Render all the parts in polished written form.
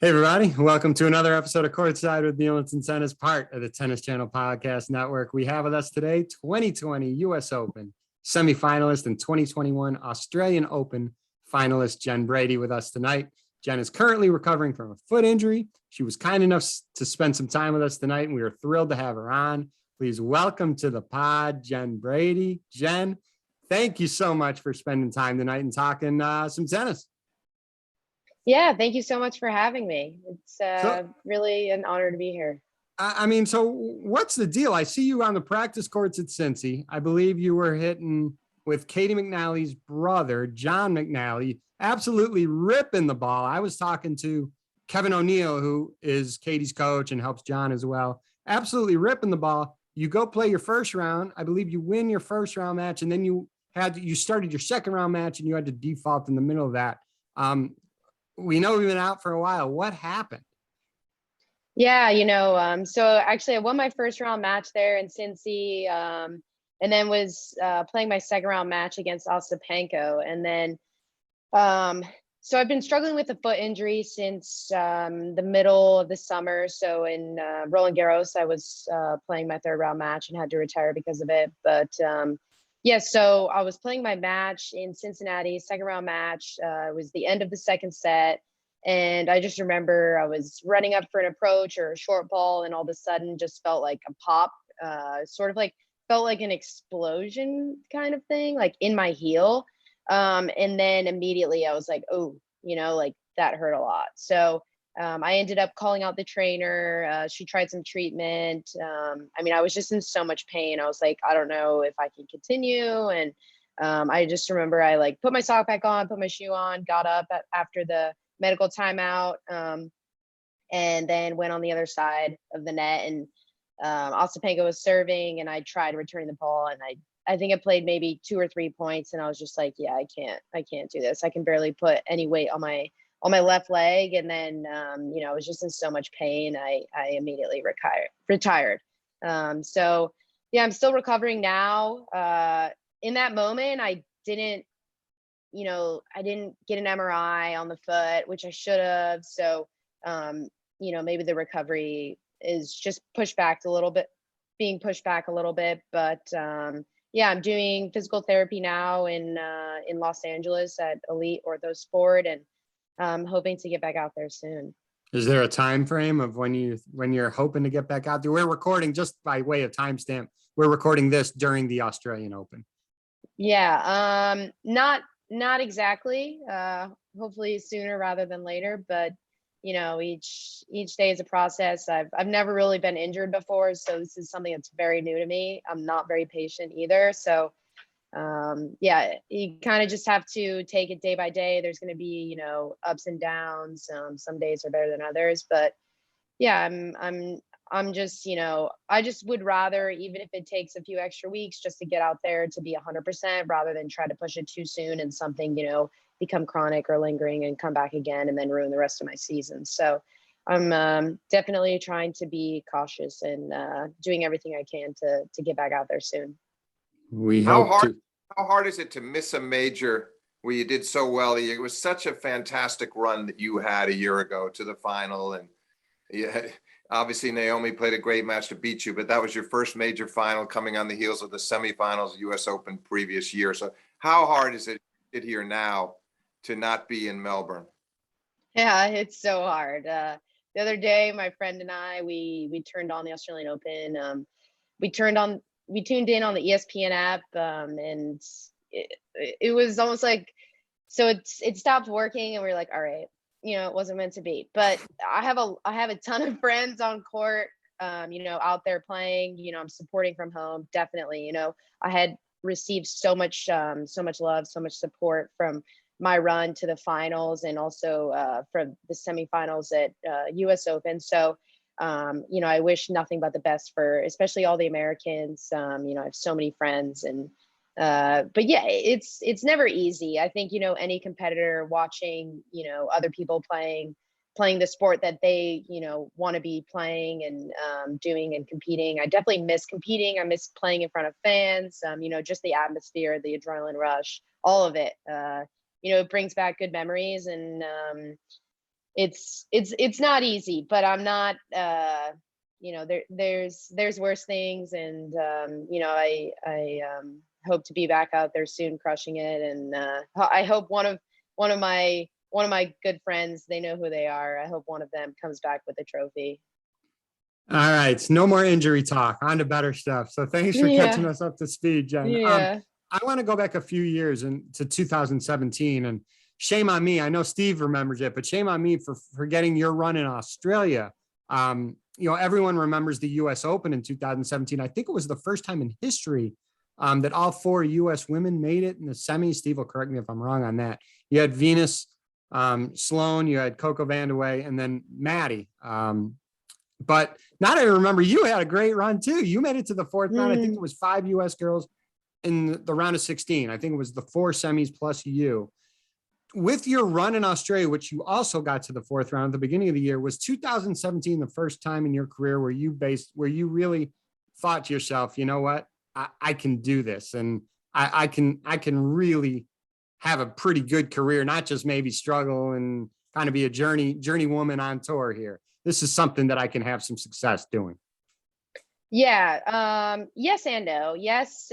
Hey, everybody. Welcome to another episode of Courtside with Beilinson Tennis, part of the Tennis Channel Podcast Network. We have with us today 2020 US Open Semi-Finalist and 2021 Australian Open finalist Jen Brady with us tonight. Jen is currently recovering from a foot injury. She was kind enough to spend some time with us tonight, and we are thrilled to have her on. Please welcome to the pod, Jen Brady. Jen, thank you so much for spending time tonight and talking some tennis. Yeah, thank you so much for having me. It's So- really an honor to be here. So what's the deal? I see you on the practice courts at Cincy. I believe you were hitting with Katie McNally's brother, John McNally, absolutely ripping the ball. I was talking to Kevin O'Neill, who is Katie's coach and helps John as well. Absolutely ripping the ball. You go play your first round. I believe you win your first round match, and then you started your second round match, and you had to default in the middle of that. We know we've been out for a while. What happened? Yeah, so actually I won my first round match there in Cincy, and then was playing my second round match against Ostapenko. And then, so I've been struggling with a foot injury since the middle of the summer. So in Roland Garros, I was playing my third round match and had to retire because of it. But yeah, so I was playing my match in Cincinnati, second round match. It was the end of the second set. And I just remember I was running up for an approach or a short ball, and all of a sudden just felt like a pop, sort of like felt like an explosion kind of thing, like in my heel. And then immediately I was like, oh, like that hurt a lot. So I ended up calling out the trainer. She tried some treatment. I was just in so much pain. I was like, I don't know if I can continue. And I just remember I like put my sock back on, put my shoe on, got up after the medical timeout, and then went on the other side of the net. And Ostapenko was serving, and I tried returning the ball, and I think I played maybe 2 or 3 points, and I was just like, yeah, I can't do this. I can barely put any weight on my left leg. And then, I was just in so much pain. I immediately retired. So yeah, I'm still recovering now. In that moment, I didn't get an MRI on the foot, which I should have. So, maybe the recovery is just being pushed back a little bit. But yeah, I'm doing physical therapy now in Los Angeles at Elite Ortho Sport, and I'm hoping to get back out there soon. Is there a time frame of when you're hoping to get back out there? We're recording, just by way of timestamp, we're recording this during the Australian Open. Yeah, not exactly. Hopefully sooner rather than later, but each day is a process. I've never really been injured before, so this is something that's very new to me. I'm not very patient either. So yeah, you kind of just have to take it day by day. There's going to be, ups and downs. Some days are better than others, but yeah, I'm just, I just would rather, even if it takes a few extra weeks just to get out there to be 100% rather than try to push it too soon and something, become chronic or lingering and come back again and then ruin the rest of my season. So I'm definitely trying to be cautious and doing everything I can to get back out there soon. How hard is it to miss a major where you did so well? It was such a fantastic run that you had a year ago to the final, and obviously Naomi played a great match to beat you, but that was your first major final coming on the heels of the semifinals US Open previous year. So how hard is it here now to not be in Melbourne? Yeah, it's so hard. The other day, my friend and I, we turned on the Australian Open. We tuned in on the ESPN app, and it was almost like, so it stopped working, and we were like, all right, it wasn't meant to be. But I have a ton of friends on court, out there playing. I'm supporting from home, definitely. I had received so much love, so much support from my run to the finals, and also from the semifinals at US Open. So I wish nothing but the best for especially all the Americans. I have so many friends, and but yeah, it's never easy. I think, any competitor watching, other people playing the sport that they, want to be playing and doing and competing. I definitely miss competing. I miss playing in front of fans, just the atmosphere, the adrenaline rush, all of it. It brings back good memories. And it's not easy, but I'm not, there's worse things. And, I hope to be back out there soon crushing it. And, I hope one of my good friends, they know who they are. I hope one of them comes back with a trophy. All right. No more injury talk. On to better stuff. So thanks for catching Yeah. us up to speed, Jen. Yeah. I want to go back a few years to 2017, and shame on me. I know Steve remembers it, but shame on me for forgetting your run in Australia. Everyone remembers the US Open in 2017. I think it was the first time in history that all 4 US women made it in the semis. Steve will correct me if I'm wrong on that. You had Venus, Sloane, you had Coco Vandeweghe, and then Maddie. But now that I remember, you had a great run too. You made it to the 4th round. I think it was 5 US girls in the round of 16. I think it was the 4 semis plus you. With your run in Australia, which you also got to the 4th round at the beginning of the year, was 2017 the first time in your career where you really thought to yourself, you know what, I can do this, and I can really have a pretty good career, not just maybe struggle and kind of be a journey woman on tour here. This is something that I can have some success doing. Yeah. Yes and no. Yes.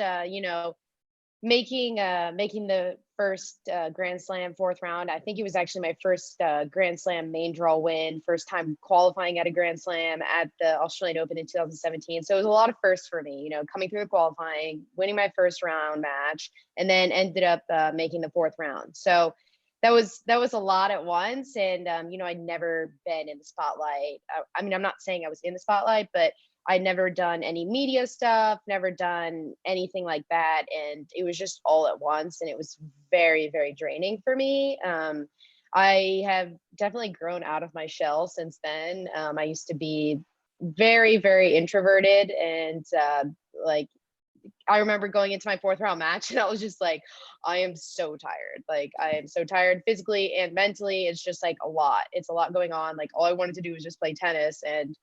Making the first Grand Slam 4th round. I think it was actually my first Grand Slam main draw win, first time qualifying at a Grand Slam at the Australian Open in 2017. So it was a lot of firsts for me, coming through the qualifying, winning my first round match, and then ended up making the 4th round. So that was a lot at once. And, I'd never been in the spotlight. I mean, I'm not saying I was in the spotlight, but I'd never done any media stuff, never done anything like that. And it was just all at once. And it was very, very draining for me. I have definitely grown out of my shell since then. I used to be very, very introverted. And I remember going into my 4th round match and I was just like, I am so tired. Like, I am so tired physically and mentally. It's just like a lot. It's a lot going on. Like, all I wanted to do was just play tennis, and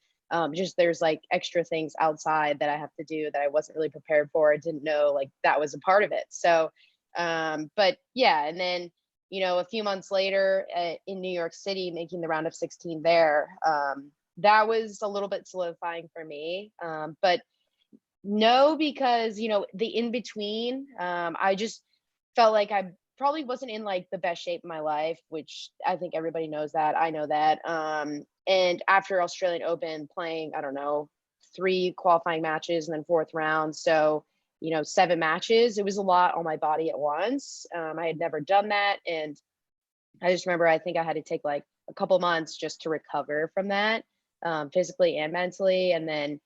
there's like extra things outside that I have to do that I wasn't really prepared for. I didn't know like that was a part of it. So, but yeah. And then, a few months later in New York City, making the round of 16 there, that was a little bit solidifying for me. But no, because, the in between, I just felt like I probably wasn't in like the best shape of my life, which I think everybody knows that. I know that. And after Australian Open, playing, I don't know, 3 qualifying matches and then 4th round. So, 7 matches, it was a lot on my body at once. I had never done that. And I just remember, I think I had to take like a couple months just to recover from that, physically and mentally. And then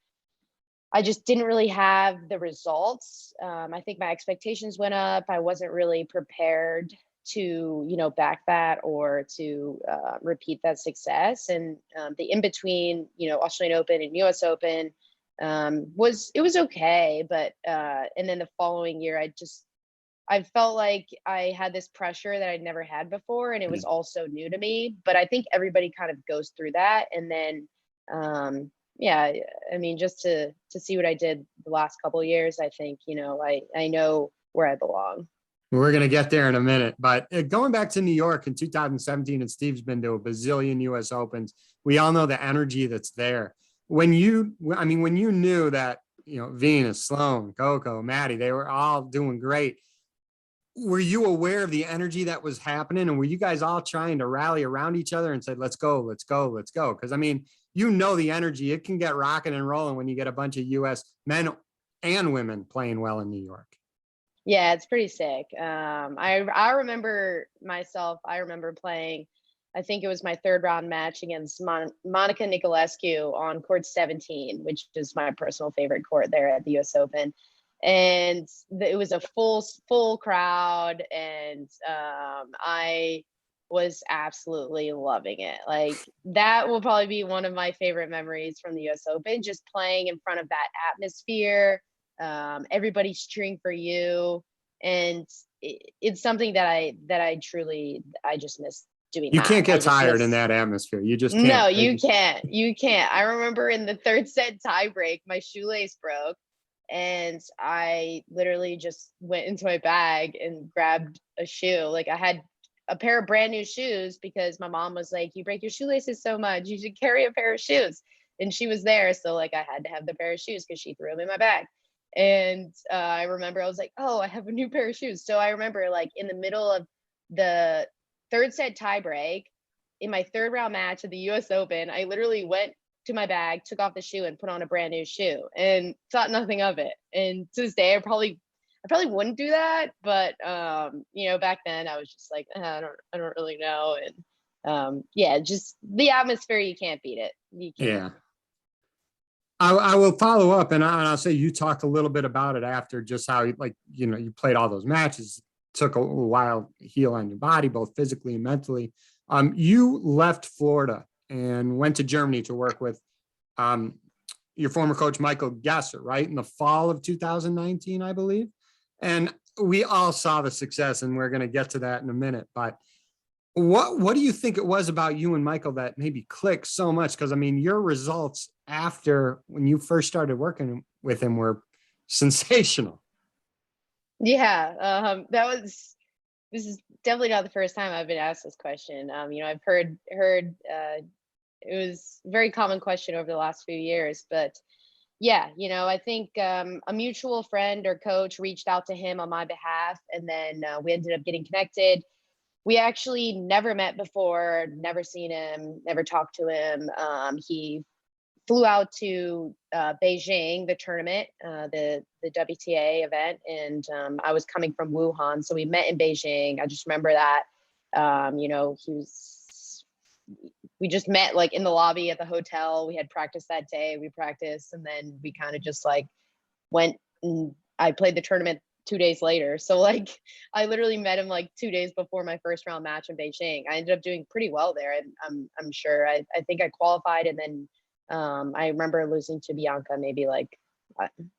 I just didn't really have the results. I think my expectations went up. I wasn't really prepared to, back that or to repeat that success. And the in between, Australian Open and US Open was okay. But and then the following year, I felt like I had this pressure that I'd never had before, and it was also new to me. But I think everybody kind of goes through that, and then. Yeah, I mean, just to see what I did the last couple of years, I think, I know where I belong. We're going to get there in a minute, but going back to New York in 2017, and Steve's been to a bazillion US Opens, we all know the energy that's there. When you knew that, Venus, Sloane, Coco, Maddie, they were all doing great. Were you aware of the energy that was happening? And were you guys all trying to rally around each other and say, let's go, let's go, let's go? Because, I mean, the energy, it can get rocking and rolling when you get a bunch of US men and women playing well in New York. Yeah, it's pretty sick. I remember myself, playing, I think it was my 3rd round match against Monica Nicolescu on court 17, which is my personal favorite court there at the US Open. And it was a full crowd, and I was absolutely loving it. Like, that will probably be one of my favorite memories from the US Open, just playing in front of that atmosphere, everybody's cheering for you. And it's something that I just miss doing. You can't get tired in that atmosphere. You just can't. No, you can't. I remember in the 3rd set tiebreak, my shoelace broke. And I literally just went into my bag and grabbed a shoe. Like, I had a pair of brand new shoes because my mom was like, you break your shoelaces so much, you should carry a pair of shoes. And she was there. So like I had to have the pair of shoes because she threw them in my bag. And I remember I was like, oh, I have a new pair of shoes. So I remember like in the middle of the third set tie break in my third round match at the US Open, I literally went to my bag, took off the shoe and put on a brand new shoe and thought nothing of it. And to this day, I probably wouldn't do that. But, you know, back then I was just like, I don't really know. And yeah, just the atmosphere, you can't beat it. You can't. Yeah. I will follow up, and I'll say you talked a little bit about it after, just how like, you know, you played all those matches, took a while to heal on your body, both physically and mentally. You left Florida and went to Germany to work with your former coach, Michael Gesser, right? In the fall of 2019, I believe. And we all saw the success, and we're going to get to that in a minute. But what do you think it was about you and Michael that maybe clicked so much? Because I mean, your results after when you first started working with him were sensational. Yeah, this is definitely not the first time I've been asked this question. You know, I've heard it was a very common question over the last few years, but yeah, you know, I think a mutual friend or coach reached out to him on my behalf, and then we ended up getting connected. We actually never met before, never seen him, never talked to him. He flew out to Beijing, the tournament, the WTA event, and I was coming from Wuhan, so we met in Beijing. I just remember that. You know, we just met like in the lobby at the hotel. We had practice that day. We practiced, and then we kind of just like went and I played the tournament 2 days later. So like I literally met him like 2 days before my first round match in Beijing. I ended up doing pretty well there. I'm sure. I think I qualified, and then I remember losing to Bianca, maybe like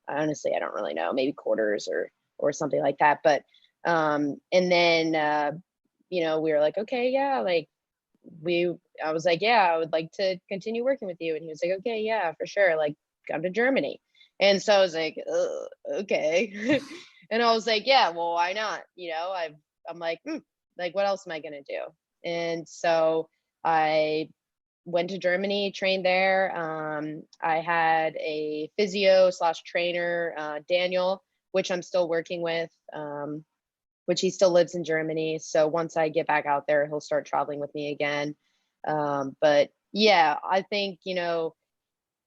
honestly, I don't really know, maybe quarters or something like that. But and then you know, we were like, okay, yeah, like I was like, yeah, I would like to continue working with you. And he was like, okay, yeah, for sure. Like, come to Germany. And so I was like, okay. And I was like, yeah, well, why not? You know, I'm like, like, what else am I going to do? And so I went to Germany, trained there. I had a physio / trainer, Daniel, which I'm still working with, which he still lives in Germany. So once I get back out there, he'll start traveling with me again. But yeah, I think, you know,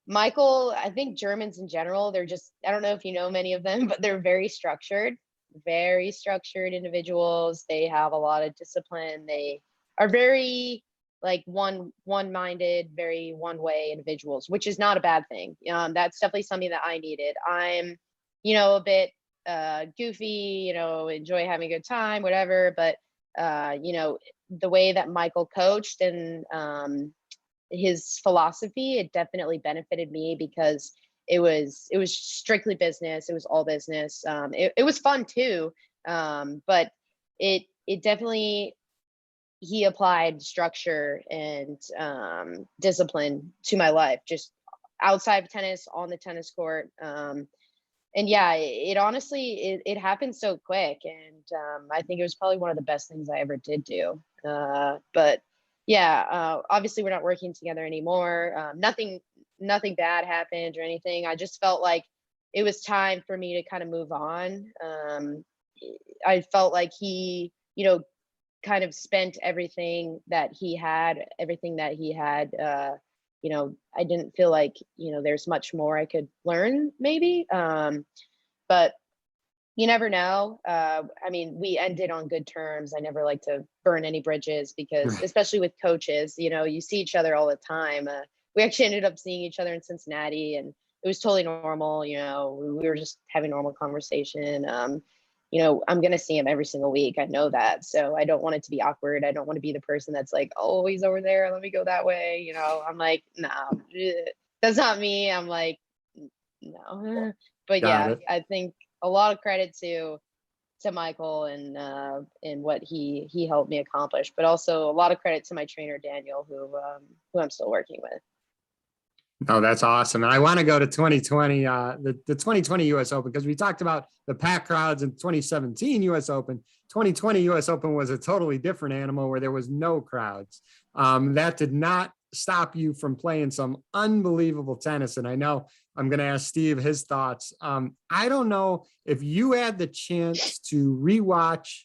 Michael, I think Germans in general, they're just, I don't know if you know many of them, but they're very structured individuals. They have a lot of discipline. They are very like one-minded, very one-way individuals, which is not a bad thing. That's definitely something that I needed. I'm, you know, a bit goofy, you know, enjoy having a good time, whatever. But, you know, the way that Michael coached and his philosophy, it definitely benefited me because it was strictly business. It was all business. It was fun too. But it definitely, he applied structure and discipline to my life, just outside of tennis, on the tennis court. And yeah, it honestly, it happened so quick. And I think it was probably one of the best things I ever did do. But yeah, obviously we're not working together anymore. Nothing bad happened or anything. I just felt like it was time for me to kind of move on. I felt like he, you know, kind of spent everything that he had. You know, I didn't feel like, you know, there's much more I could learn maybe. But you never know. I mean, we ended on good terms. I never like to burn any bridges because, especially with coaches, you know, you see each other all the time. We actually ended up seeing each other in Cincinnati, and it was totally normal. You know, we were just having normal conversation. You know, I'm going to see him every single week. I know that. So I don't want it to be awkward. I don't want to be the person that's like, oh, he's over there, let me go that way. You know, I'm like, no, that's not me. I'm like, no. But yeah, I think a lot of credit to Michael and what he helped me accomplish, but also a lot of credit to my trainer Daniel, who I'm still working with. Oh, that's awesome. And I want to go to 2020, the 2020 US Open, because we talked about the packed crowds in 2017 US Open. 2020 US Open was a totally different animal where there was no crowds. That did not stop you from playing some unbelievable tennis. And I know I'm going to ask Steve his thoughts. I don't know if you had the chance to rewatch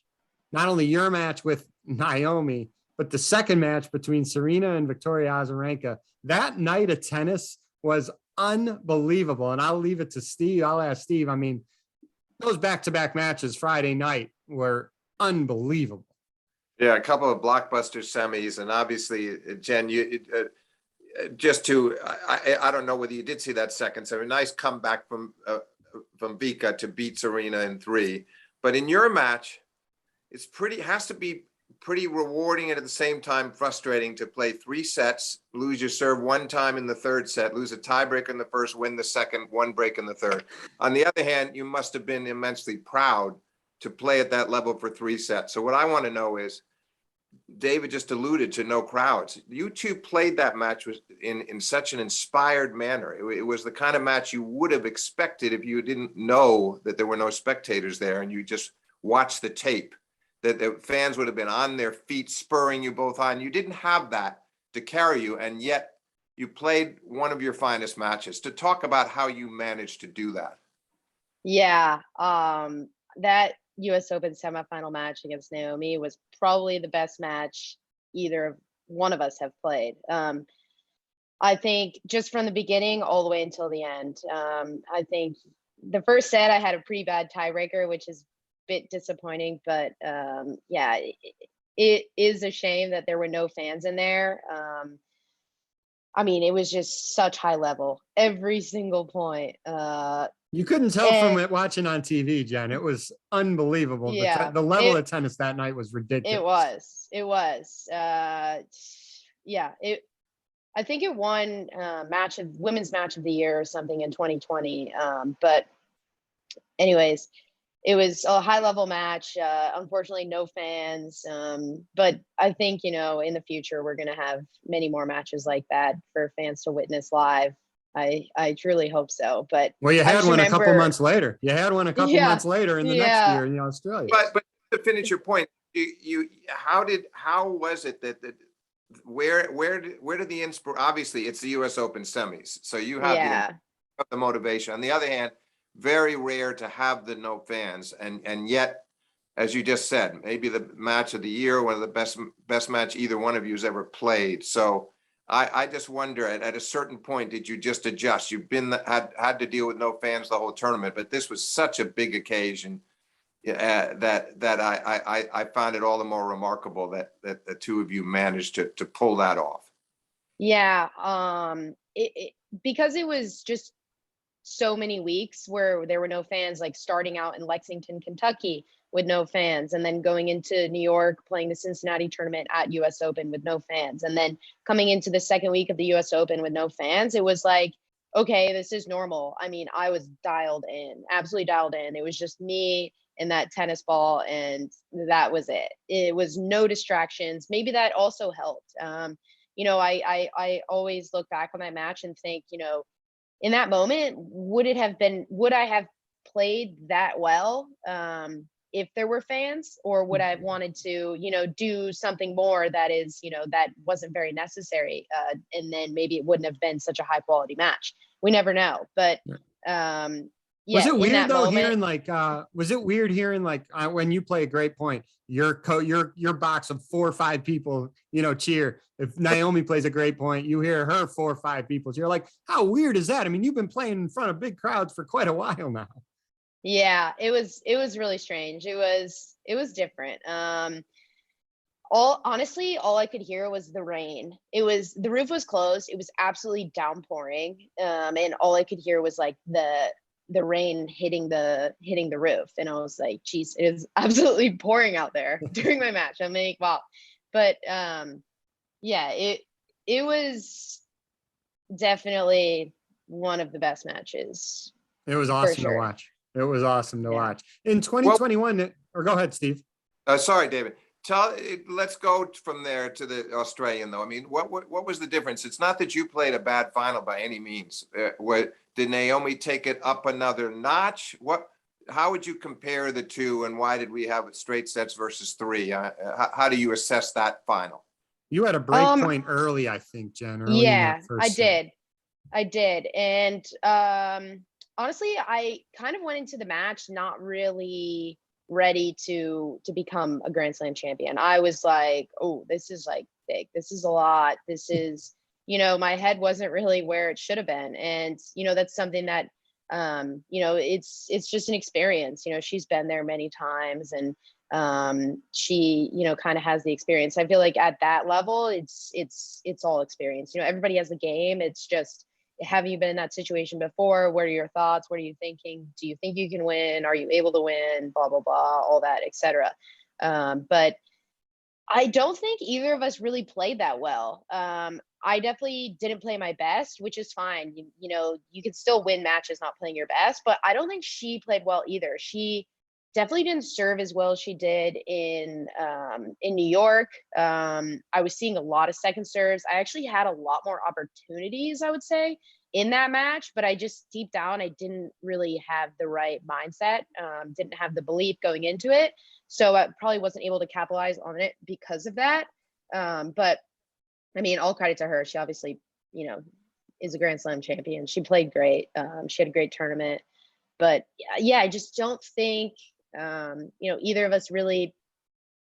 not only your match with Naomi, but the second match between Serena and Victoria Azarenka. That night of tennis was unbelievable. And I'll leave it to Steve. I'll ask Steve. I mean, those back-to-back matches Friday night were unbelievable. Yeah, a couple of blockbuster semis, and obviously, Jen, I don't know whether you did see that second semi. Nice comeback from Vika to beat Serena in 3. But in your match, has to be pretty rewarding and at the same time frustrating to play 3 sets, lose your serve 1 time in the 3rd set, lose a tiebreaker in the first, win the second, 1 break in the 3rd. On the other hand, you must have been immensely proud to play at that level for 3 sets. So what I want to know is, David just alluded to no crowds. You two played that match in such an inspired manner. It was the kind of match you would have expected if you didn't know that there were no spectators there and you just watched the tape, that the fans would have been on their feet spurring you both on. You didn't have that to carry you, and yet you played one of your finest matches. To talk about how you managed to do that. Yeah, that US Open semifinal match against Naomi was probably the best match either of one of us have played. I think just from the beginning all the way until the end. I think the first set I had a pretty bad tiebreaker, which is bit disappointing, but yeah, it is a shame that there were no fans in there. I mean, it was just such high level every single point. You couldn't tell from it watching on TV, Jen. It was unbelievable. Yeah, The level of tennis that night was ridiculous. It was. Yeah, I think it won women's match of the year or something in 2020. But anyways, it was a high level match. Unfortunately, no fans. But I think, in the future, we're going to have many more matches like that for fans to witness live. I truly hope so. But well, you had one a couple months later. You had one a couple months later in the next year in Australia. But to finish your point, how was it that where did the inspiration? Obviously, it's the US Open semis, so you have the motivation. On the other hand, very rare to have the no fans, and yet, as you just said, maybe the match of the year, one of the best match either one of you has ever played. So I just wonder, at a certain point, did you just adjust? You've had to deal with no fans the whole tournament, but this was such a big occasion that I found it all the more remarkable that the two of you managed to pull that off. Yeah, because it was just so many weeks where there were no fans, like starting out in Lexington, Kentucky with no fans, and then going into New York, playing the Cincinnati tournament at US Open with no fans, and then coming into the second week of the US Open with no fans. It was like, okay, this is normal. I mean, I was dialed in, absolutely dialed in. It was just me and that tennis ball, and that was it. It was no distractions. Maybe that also helped. I always look back on that match and think, in that moment, would I have played that well if there were fans, or would I have wanted to, do something more that is, that wasn't very necessary, and then maybe it wouldn't have been such a high quality match. We never know, but was it weird though hearing was it weird hearing when you play a great point, your box of 4 or 5 people, cheer. If Naomi plays a great point, you hear her 4 or 5 people. You're like, how weird is that? I mean, you've been playing in front of big crowds for quite a while now. Yeah, it was really strange. It was different. All I could hear was the rain. The roof was closed. It was absolutely downpouring. And all I could hear was like the rain hitting the roof. And I was like, geez, it is absolutely pouring out there during my match. I'm like, wow. But yeah, it was definitely one of the best matches. It was awesome to watch. It was awesome to watch. In 2021, or go ahead, Steve. Sorry, David. Let's go from there to the Australian though. I mean, what was the difference? It's not that you played a bad final by any means. Did Naomi take it up another notch? How would you compare the two, and why did we have straight sets versus three? How do you assess that final? You had a break point early, I think, Jen. Early in that first set. I did. And honestly, I kind of went into the match not really ready to become a Grand Slam champion. I was like, oh, this is like big. This is a lot. This is, my head wasn't really where it should have been. And, that's something that, it's just an experience. She's been there many times, and she, kind of has the experience. I feel like at that level, it's all experience. Everybody has a game. It's just, have you been in that situation before? What are your thoughts? What are you thinking? Do you think you can win? Are you able to win? Blah, blah, blah, all that, etc. But I don't think either of us really played that well. I definitely didn't play my best, which is fine. You can still win matches not playing your best, but I don't think she played well either. She definitely didn't serve as well as she did in New York. I was seeing a lot of second serves. I actually had a lot more opportunities, I would say, in that match, but I just deep down, I didn't really have the right mindset, didn't have the belief going into it. So I probably wasn't able to capitalize on it because of that. But I mean, all credit to her. She obviously, is a Grand Slam champion. She played great. She had a great tournament. But yeah, I just don't think, either of us really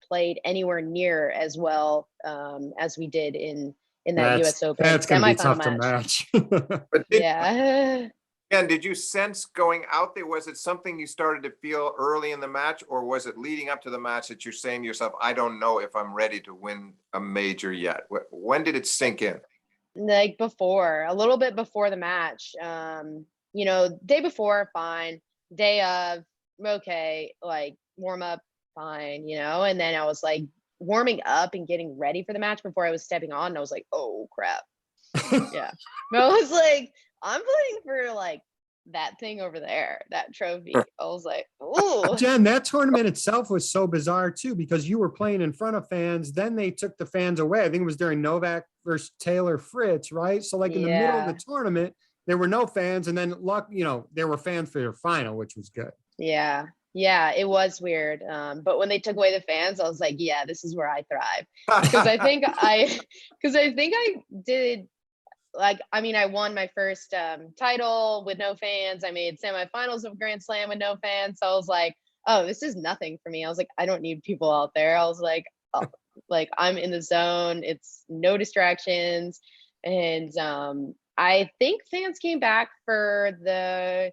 played anywhere near as well as we did in that US Open semifinal match. But yeah. And did you sense going out there, was it something you started to feel early in the match, or was it leading up to the match that you're saying to yourself, I don't know if I'm ready to win a major yet? When did it sink in? Like a little bit before the match. Day before, fine. Day of, okay, like warm up, fine, and then I was like warming up and getting ready for the match before I was stepping on, and I was like, oh crap. Yeah. But I was like, I'm playing for like that thing over there, that trophy. I was like, oh. Jen, that tournament itself was so bizarre too, because you were playing in front of fans, then they took the fans away. I think it was during Novak versus Taylor Fritz, right? So like in the middle of the tournament, there were no fans, and then there were fans for your final, which was good. Yeah, it was weird. But when they took away the fans, I was like, yeah, this is where I thrive. Because I think I did. Like, I mean, I won my first title with no fans. I made semifinals of Grand Slam with no fans. So I was like, oh, this is nothing for me. I was like, I don't need people out there. I was like, oh, like I'm in the zone. It's no distractions. And I think fans came back for the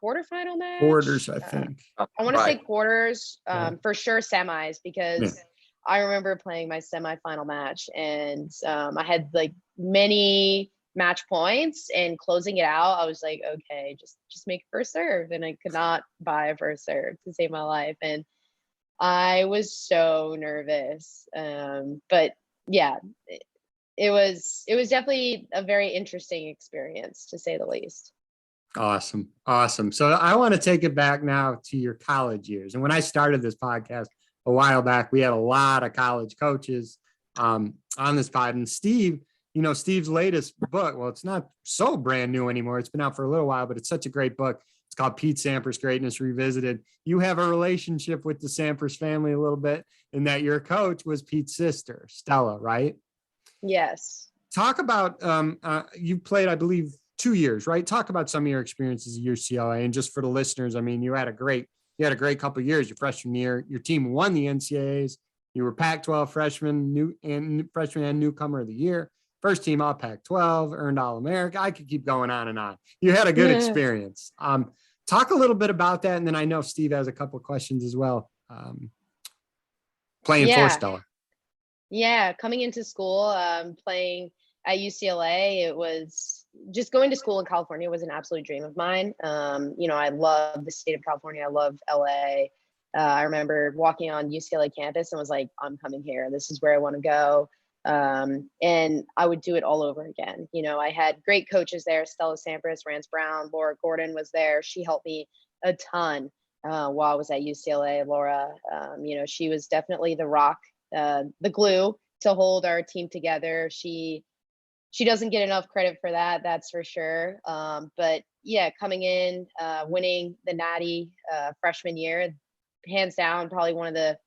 quarterfinal match. Quarters, I think. I want to say quarters, for sure semis, because I remember playing my semifinal match, and I had like many match points, and closing it out, I was like, okay, just make first serve, and I could not buy a first serve to save my life, and I was so nervous. But yeah, it was definitely a very interesting experience, to say the least. Awesome. So I want to take it back now to your college years. And when I started this podcast a while back, we had a lot of college coaches on this pod. And Steve, Steve's latest book, well, it's not so brand new anymore. It's been out for a little while, but it's such a great book. It's called Pete Sampras Greatness Revisited. You have a relationship with the Sampras family a little bit, in that your coach was Pete's sister, Stella, right? Yes. Talk about, you played, I believe, 2 years, right? Talk about some of your experiences at UCLA. And just for the listeners, I mean, you had a great couple of years. Your freshman year, your team won the NCAAs. You were Pac-12 freshman and newcomer of the year. First team all Pac-12, earned All-America. I could keep going on and on. You had a good experience. Talk a little bit about that. And then I know Steve has a couple of questions as well. Playing for Stella. Yeah, coming into school, playing at UCLA, it was just going to school in California was an absolute dream of mine. I love the state of California. I love LA. I remember walking on UCLA campus and was like, I'm coming here. This is where I want to go. And I would do it all over again. I had great coaches there. Stella Sampras, Rance Brown, Laura Gordon was there. She helped me a ton while I was at UCLA. Laura, she was definitely the rock the glue to hold our team together. She doesn't get enough credit for that, that's for sure. But yeah, coming in, winning the Natty freshman year, hands down, probably one of the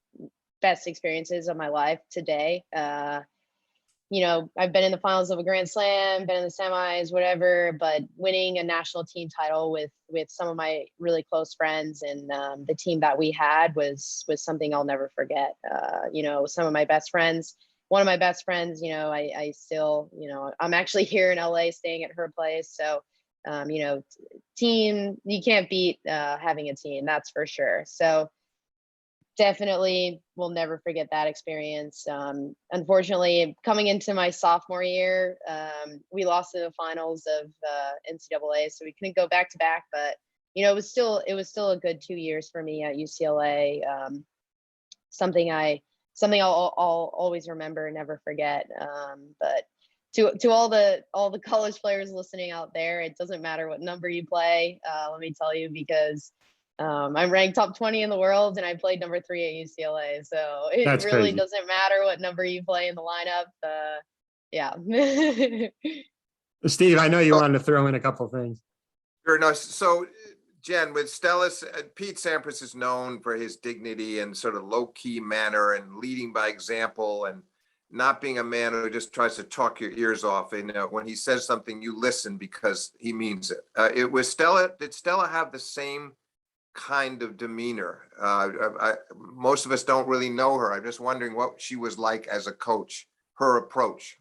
best experiences of my life today. You know, I've been in the finals of a Grand Slam, been in the semis, whatever, but winning a national team title with some of my really close friends and the team that we had was something I'll never forget. You know, some of my best friends, one of my best friends, you know, I still, you know, I'm actually here in LA staying at her place. So, you know, team, you can't beat having a team, that's for sure. So definitely will never forget that experience. Unfortunately, coming into my sophomore year, we lost in the finals of NCAA, so we couldn't go back to back. But you know, it was still a good 2 years for me at UCLA. Something I'll always remember and never forget. But to all the college players listening out there, it doesn't matter what number you play. Let me tell you, because I'm ranked top 20 in the world and I played number 3 at UCLA. So it That's really crazy. doesn't matter what number you play in the lineup. Yeah. Steve, I know you wanted to throw in a couple things. Sure. No, so Jen, with Stellis, Pete Sampras is known for his dignity and sort of low-key manner and leading by example and not being a man who just tries to talk your ears off. And when he says something, you listen because he means it. It was Stella. Did Stella have the same kind of demeanor? Most of us don't really know her. I'm just wondering what she was like as a coach, her approach.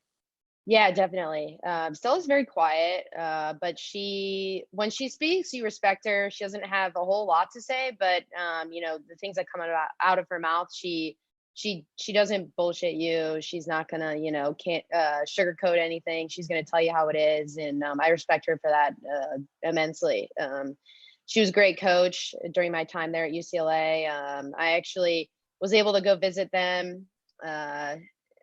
Yeah, definitely. Stella's very quiet, but when she speaks, you respect her. She doesn't have a whole lot to say, but you know, the things that come out of her mouth, she doesn't bullshit you. She's not gonna, you know, can't sugarcoat anything. She's gonna tell you how it is, and I respect her for that immensely. She was a great coach during my time there at UCLA. I actually was able to go visit them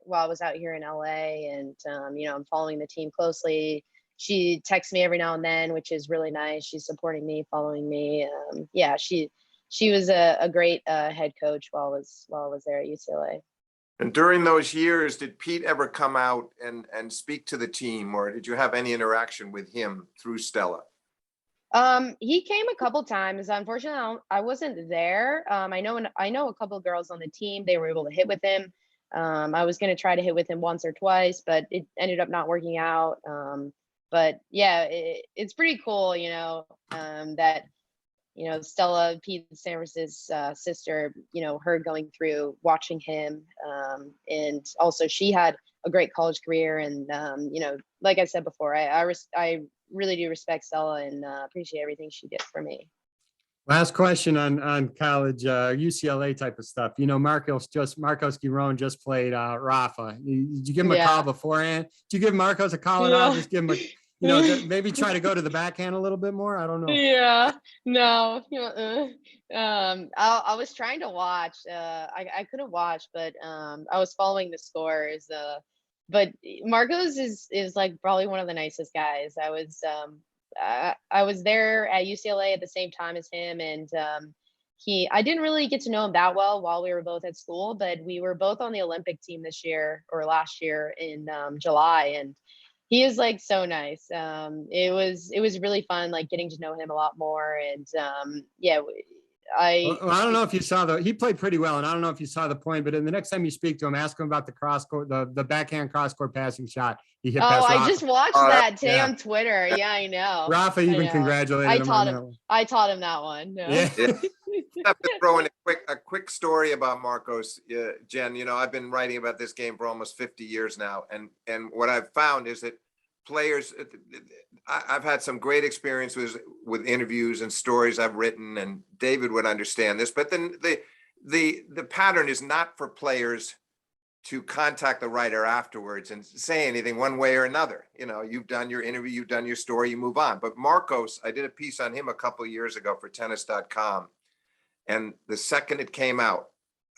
while I was out here in LA, and you know, I'm following the team closely. She texts me every now and then, which is really nice. She's supporting me, following me. Yeah, she was a great head coach while I was there at UCLA. And during those years, did Pete ever come out and speak to the team, or did you have any interaction with him through Stella? He came a couple times. Unfortunately, I wasn't there. I know a couple of girls on the team. They were able to hit with him. I was going to try to hit with him once or twice, but it ended up not working out. But yeah, it's pretty cool, you know, that, you know, Stella, Pete Sampras' sister, you know, her going through watching him. And also she had a great college career. And, you know, like I said before, I really do respect Stella and appreciate everything she did for me. Last question on college, UCLA type of stuff. You know, Marcos Giron just played Rafa. Did you give him a call beforehand? Did you give Marcos a call at all? Just give him a, you know, maybe try to go to the backhand a little bit more. I don't know. Yeah, no. I was trying to watch. I couldn't watch, but I was following the scores. But Marcos is like probably one of the nicest guys. I was there at UCLA at the same time as him, and I didn't really get to know him that well while we were both at school, but we were both on the Olympic team this year or last year in July, and he is like so nice. It was really fun, like getting to know him a lot more, and yeah. I don't know if you saw he played pretty well, and I don't know if you saw the point, but in the next time you speak to him, ask him about the cross court, the backhand cross court passing shot he hit. I just watched that today on Twitter. Yeah, I know. Rafa even congratulated him on that one. I taught him that one. No. Yeah. I have to throw in a quick story about Marcos, Jen. You know, I've been writing about this game for almost 50 years now, and what I've found is that players, I've had some great experiences with interviews and stories I've written, and David would understand this, but then the pattern is not for players to contact the writer afterwards and say anything one way or another. You know, you've done your interview, you've done your story, you move on. But Marcos, I did a piece on him a couple of years ago for tennis.com. And the second it came out,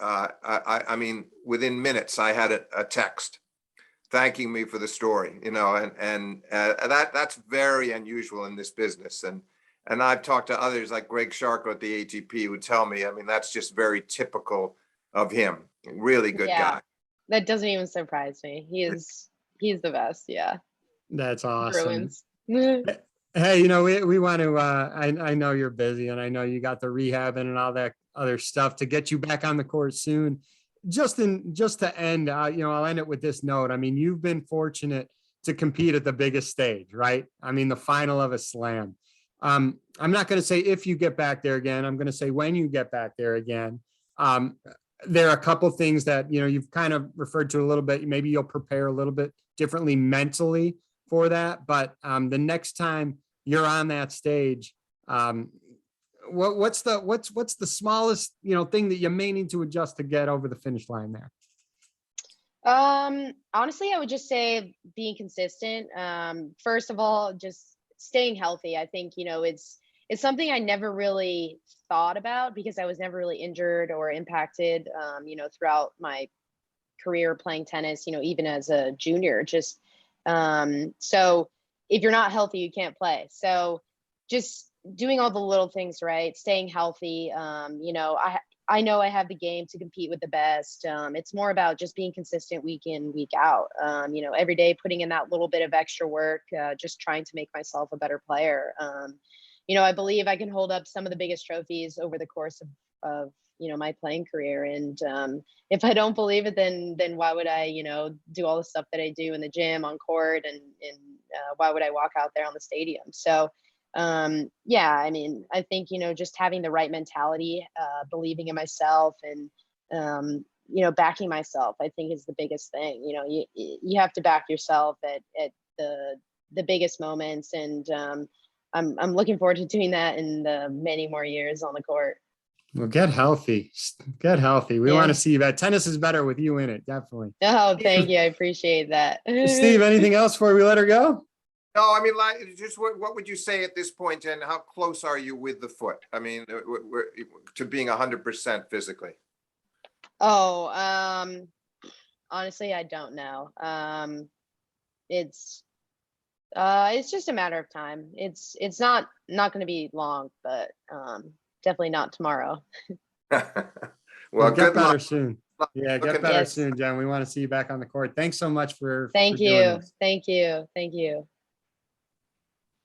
I mean, within minutes, I had a text thanking me for the story, you know, and that's very unusual in this business. And I've talked to others like Greg Sharko at the ATP who tell me, I mean, that's just very typical of him. Really good guy. That doesn't even surprise me. He's the best. Yeah. That's awesome. Bruins. Hey, you know, we want to, I know you're busy and I know you got the rehab and all that other stuff to get you back on the court soon. Just to end, you know, I'll end it with this note. I mean, you've been fortunate to compete at the biggest stage, right? I mean, the final of a slam. I'm not going to say if you get back there again, I'm going to say when you get back there again. Um, there are a couple things that, you know, you've kind of referred to a little bit. Maybe you'll prepare a little bit differently mentally for that. But the next time you're on that stage, what's the smallest, you know, thing that you may need to adjust to get over the finish line there? Honestly, I would just say being consistent. First of all, just staying healthy. I think, you know, it's something I never really thought about because I was never really injured or impacted, you know, throughout my career playing tennis, you know, even as a junior. Just so if you're not healthy, you can't play. So just doing all the little things right, staying healthy. You know, I know I have the game to compete with the best. It's more about just being consistent week in, week out. You know, every day putting in that little bit of extra work, just trying to make myself a better player. You know, I believe I can hold up some of the biggest trophies over the course of you know, my playing career. And if I don't believe it, then why would I, you know, do all the stuff that I do in the gym, on court, and why would I walk out there on the stadium? So yeah, I mean, I think, you know, just having the right mentality, believing in myself, and you know, backing myself, I think is the biggest thing. You know, you have to back yourself at the biggest moments, and I'm looking forward to doing that in the many more years on the court. Well, get healthy. Get healthy. We want Yeah. to see that. Tennis is better with you in it, definitely. Oh, thank you. I appreciate that. Steve, anything else before we let her go? No, I mean, like, just what would you say at this point, and how close are you with the foot? I mean, to being 100% physically. Oh, honestly, I don't know. It's just a matter of time. It's not going to be long, but definitely not tomorrow. Well, Get good better luck. soon. Yeah, get better soon, Jen. We want to see you back on the court. Thanks so much for Thank doing you. this. Thank you. Thank you.